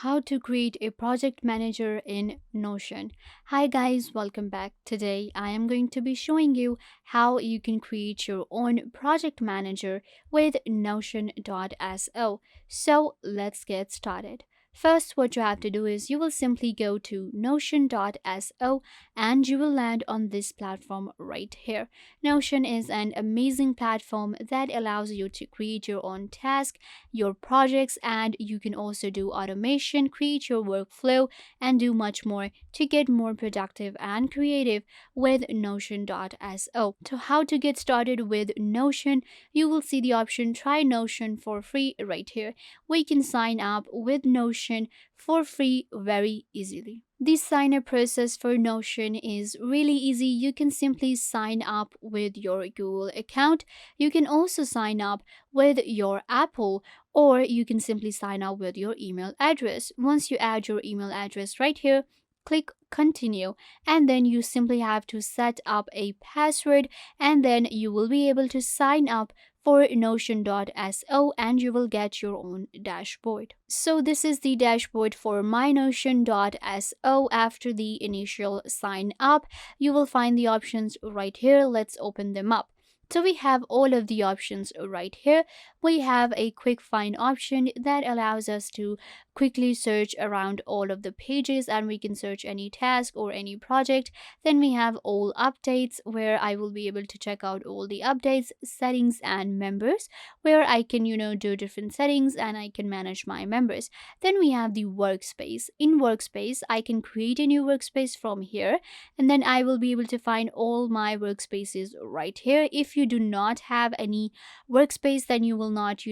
How to create a project manager in Notion. Hi guys, welcome back. Today I am going to be showing you how you can create your own project manager with Notion.so. So let's get started. First, what you have to do is you will simply go to Notion.so and you will land on this platform right here. Notion is an amazing platform that allows you to create your own task, your projects, and you can also do automation, create your workflow, and do much more to get more productive and creative with Notion.so. So, how to get started with Notion? You will see the option try Notion for free right here. We can sign up with Notion for free very easily. The sign up process for Notion is really easy. You can simply sign up with your Google account. You can also sign up with your Apple, or you can simply sign up with your email address. Once you add your email address right here, click continue, and then you simply have to set up a password, and then you will be able to sign up for Notion.so and you will get your own dashboard. So this is the dashboard for my Notion.so. After the initial sign up, you will find the options right here. Let's open them up. So we have all of the options right here. We have a quick find option that allows us to quickly search around all of the pages, and we can search any task or any project. Then we have all updates, where I will be able to check out all the updates, settings, and members, where I can do different settings and I can manage my members. Then we have the workspace. In workspace, I can create a new workspace from here, and then I will be able to find all my workspaces right here. If you do not have any workspace, then you will not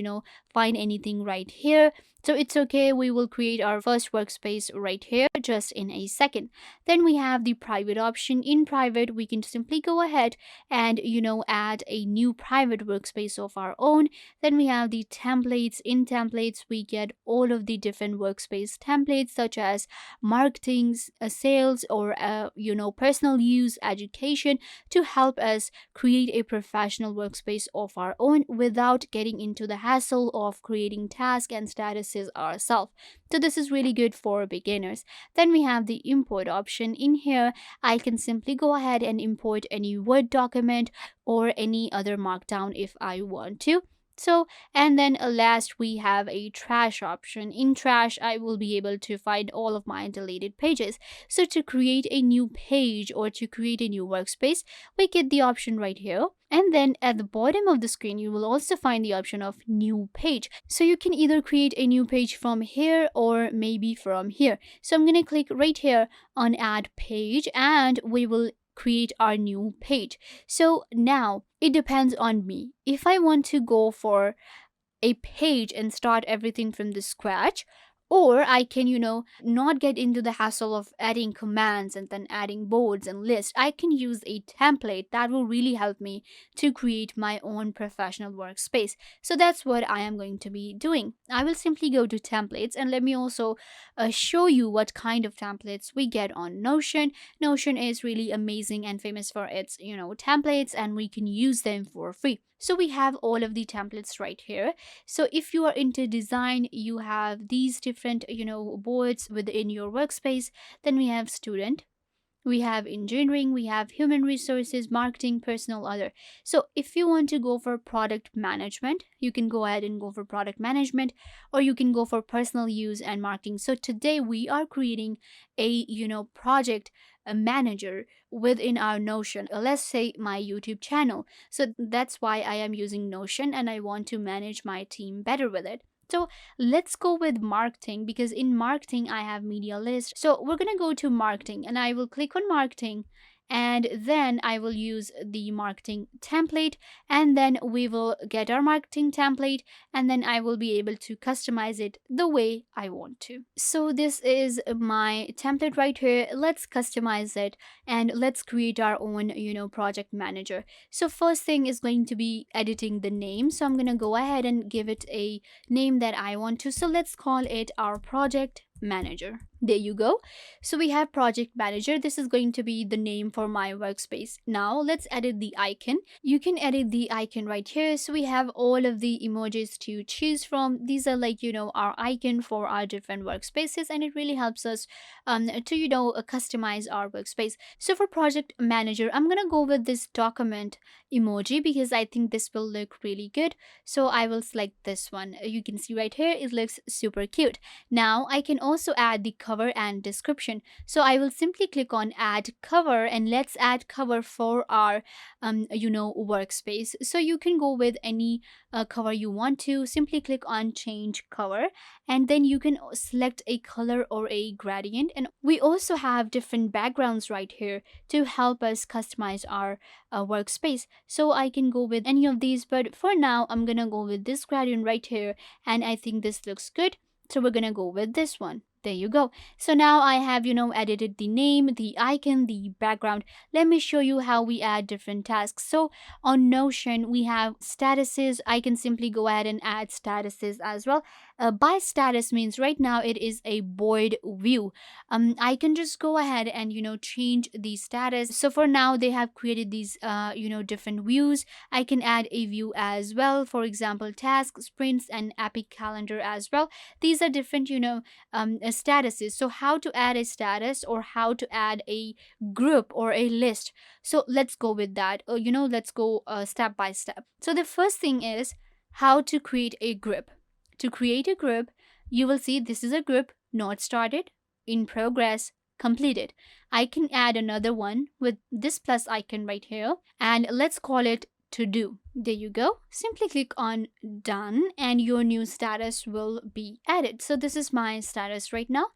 find anything right here. So it's okay, we will create our first workspace right here just in a second. Then we have the private option. In private, we can simply go ahead and add a new private workspace of our own. Then we have the templates. In templates, we get all of the different workspace templates such as marketing, sales, or personal use, education, to help us create a professional workspace of our own without getting into the hassle of creating tasks and statuses ourselves. So this is really good for beginners. Then we have the import option. In here, I can simply go ahead and import any Word document or any other markdown if I want to. So, and then last we have a trash option. In trash, I will be able to find all of my deleted pages. So to create a new page or to create a new workspace, we get the option right here. And then at the bottom of the screen, you will also find the option of new page. So you can either create a new page from here or maybe from here. So I'm going to click right here on add page, and we will create our new page. So now it depends on me. If I want to go for a page and start everything from the scratch, or I can not get into the hassle of adding commands and then adding boards and lists, I can use a template that will really help me to create my own professional workspace. So that's what I am going to be doing. I will simply go to templates, and let me also show you what kind of templates we get on Notion. Notion is really amazing and famous for its templates, and we can use them for free. So we have all of the templates right here. So if you are into design, you have these different boards within your workspace. Then we have student, we have engineering, we have human resources, marketing, personal, other. So if you want to go for product management, you can go ahead and go for product management, or you can go for personal use and marketing. So today we are creating a project manager within our Notion. Let's say my YouTube channel. So that's why I am using Notion, and I want to manage my team better with it. So let's go with marketing, because in marketing I have media list. So we're going to go to marketing, and I will click on marketing, and then I will use the marketing template, and then we will get our marketing template, and then I will be able to customize it the way I want to. So this is my template right here. Let's customize it and let's create our own project manager. So first thing is going to be editing the name. So I'm going to go ahead and give it a name that I want to. So let's call it our project manager. There you go. So we have project manager. This is going to be the name for my workspace. Now let's edit the icon. You can edit the icon right here. So we have all of the emojis to choose from. These are like, our icon for our different workspaces, and it really helps us to, customize our workspace. So for project manager, I'm going to go with this document emoji because I think this will look really good. So I will select this one. You can see right here, it looks super cute. Now I can also add the cover and description. So I will simply click on add cover, and let's add cover for our workspace. So you can go with any cover you want to. Simply click on change cover, and then you can select a color or a gradient. And we also have different backgrounds right here to help us customize our workspace. So I can go with any of these, but for now I'm gonna go with this gradient right here, and I think this looks good. So we're gonna go with this one. There you go. So now I have, edited the name, the icon, the background. Let me show you how we add different tasks. So on Notion, we have statuses. I can simply go ahead and add statuses as well. By status means right now it is a void view. I can just go ahead and, change the status. So for now, they have created these, different views. I can add a view as well. For example, tasks, sprints, and epic calendar as well. These are different, statuses. So how to add a status or how to add a group or a list. So let's go with that. Let's go step by step. So the first thing is how to create a group. To create a group, you will see this is a group not started, in progress, completed. I can add another one with this plus icon right here, and let's call it to do. There you go. Simply click on done and your new status will be added. So this is my status right now,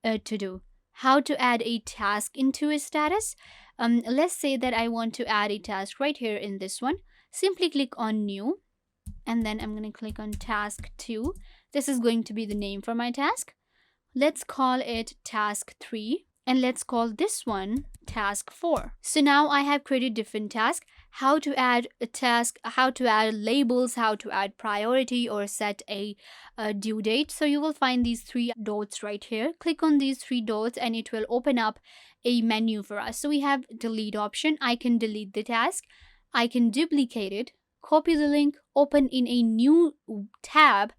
to do. How to add a task into a status. Let's say that I want to add a task right here in this one. Simply click on new, and then I'm going to click on task 2. This is going to be the name for my task. Let's call it task 3, and let's call this one task 4. So now I have created different tasks. How to add a task, how to add labels, how to add priority or set a due date. So you will find these 3 dots right here. Click on these 3 dots and it will open up a menu for us. So we have delete option. I can delete the task. I can duplicate it, copy the link, open in a new tab,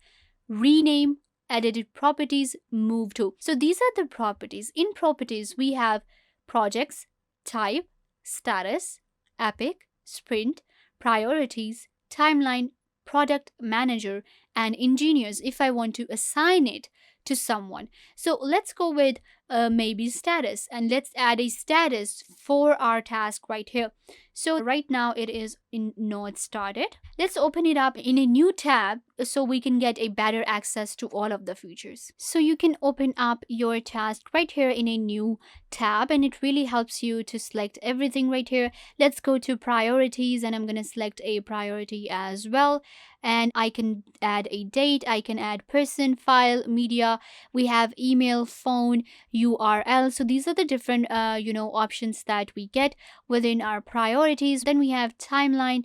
rename, edited properties, move to. So these are the properties. In properties, we have projects, type, status, epic, sprint, priorities, timeline, product manager, and engineers if I want to assign it to someone. So let's go with maybe status, and let's add a status for our task right here. So right now it is in not started. Let's open it up in a new tab so we can get a better access to all of the features. So you can open up your task right here in a new tab, and it really helps you to select everything right here. Let's go to priorities, and I'm going to select a priority as well. And I can add a date, I can add person, file, media. We have email, phone, URL. So these are the different options that we get within our priorities. Then we have timeline.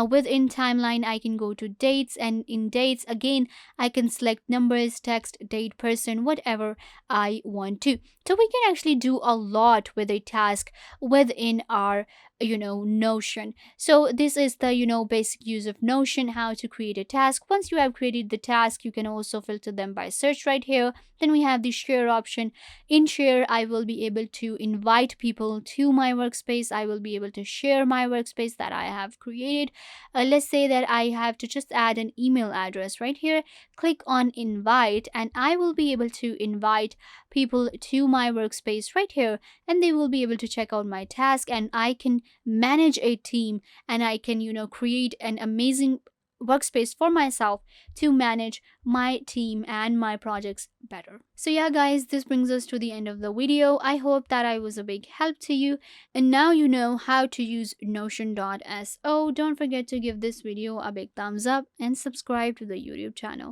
Within timeline, I can go to dates, and in dates again I can select numbers, text, date, person, whatever I want to. So we can actually do a lot with a task within our Notion. So this is the basic use of Notion, how to create a task. Once you have created the task, you can also filter them by search right here. Then we have the share option. In share, I will be able to invite people to my workspace. I will be able to share my workspace that I have created. Let's say that I have to just add an email address right here. Click on invite, and I will be able to invite people to my workspace right here, and they will be able to check out my task, and I can manage a team, and I can create an amazing workspace for myself to manage my team and my projects better. So yeah guys, this brings us to the end of the video. I hope that I was a big help to you, and now you know how to use Notion.so. Don't forget to give this video a big thumbs up and subscribe to the YouTube channel.